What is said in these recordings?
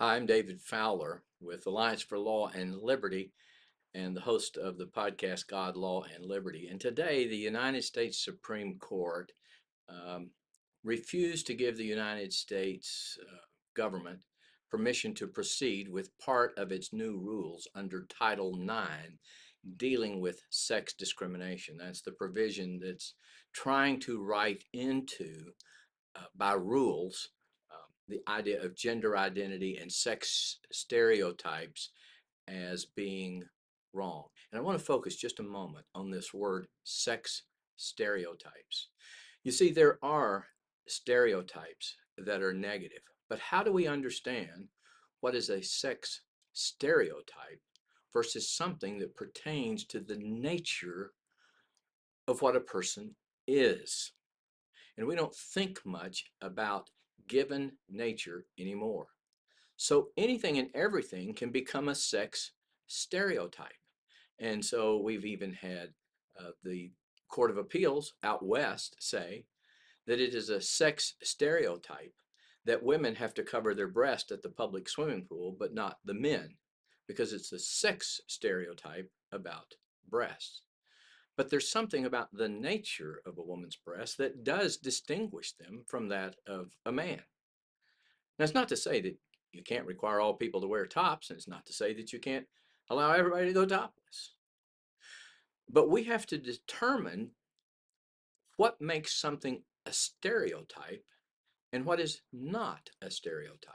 Hi, I'm David Fowler with Alliance for Law and Liberty and the host of the podcast God, Law, and Liberty. And today, the United States Supreme Court um, refused to give the United States government permission to proceed with part of its new rules under Title IX dealing with sex discrimination. That's the provision that's trying to write into by rules the idea of gender identity and sex stereotypes as being wrong. And I want to focus just a moment on this word sex stereotypes. You see, there are stereotypes that are negative, but how do we understand what is a sex stereotype versus something that pertains to the nature of what a person is? And we don't think much about given nature anymore. So anything and everything can become a sex stereotype. And so we've even had the Court of Appeals out west say that it is a sex stereotype that women have to cover their breast at the public swimming pool, but not the men, because it's a sex stereotype about breasts. But there's something about the nature of a woman's breast that does distinguish them from that of a man. That's not to say that you can't require all people to wear tops, and it's not to say that you can't allow everybody to go topless. But we have to determine what makes something a stereotype and what is not a stereotype.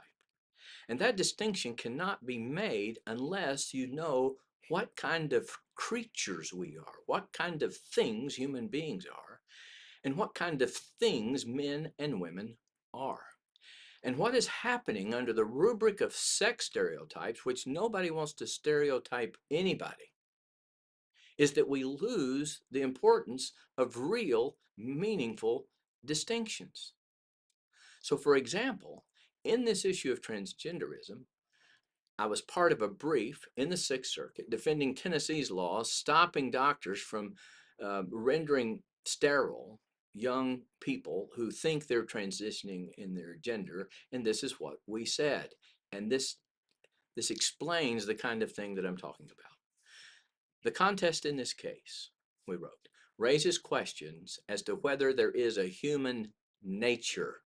And that distinction cannot be made unless you know what kind of creatures we are, what kind of things human beings are, and what kind of things men and women are. And what is happening under the rubric of sex stereotypes, which nobody wants to stereotype anybody, is that we lose the importance of real, meaningful distinctions. So, for example, in this issue of transgenderism, I was part of a brief in the Sixth Circuit defending Tennessee's laws stopping doctors from rendering sterile young people who think they're transitioning in their gender, and this is what we said. And this explains the kind of thing that I'm talking about. The contest in this case, we wrote, raises questions as to whether there is a human nature,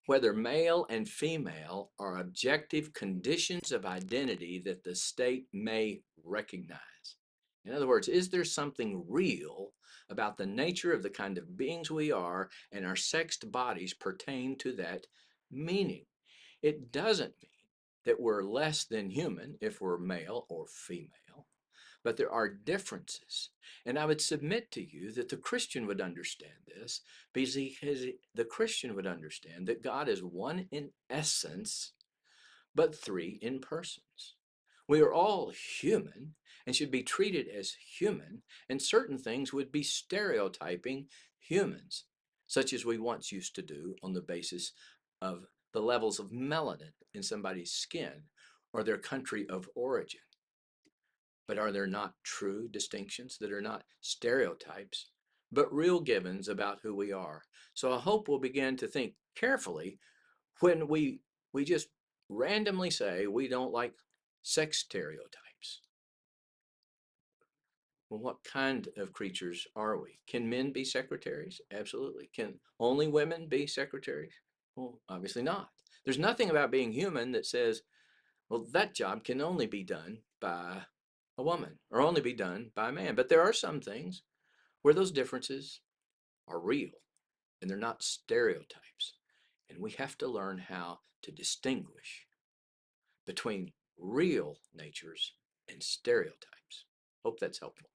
whether male and female are objective conditions of identity that the state may recognize. In other words, is there something real about the nature of the kind of beings we are, and our sexed bodies pertain to that meaning? It doesn't mean that we're less than human if we're male or female, but there are differences. And I would submit to you that the Christian would understand this because the Christian would understand that God is one in essence, but three in persons. We are all human and should be treated as human, and certain things would be stereotyping humans, such as we once used to do on the basis of the levels of melanin in somebody's skin or their country of origin. But are there not true distinctions that are not stereotypes, but real givens about who we are? So I hope we'll begin to think carefully when we just randomly say we don't like sex stereotypes. Well, what kind of creatures are we? Can men be secretaries? Absolutely. Can only women be secretaries? Well, obviously not. There's nothing about being human that says, well, that job can only be done by a woman or only be done by a man. But there are some things where those differences are real and they're not stereotypes. And we have to learn how to distinguish between real natures and stereotypes. Hope that's helpful.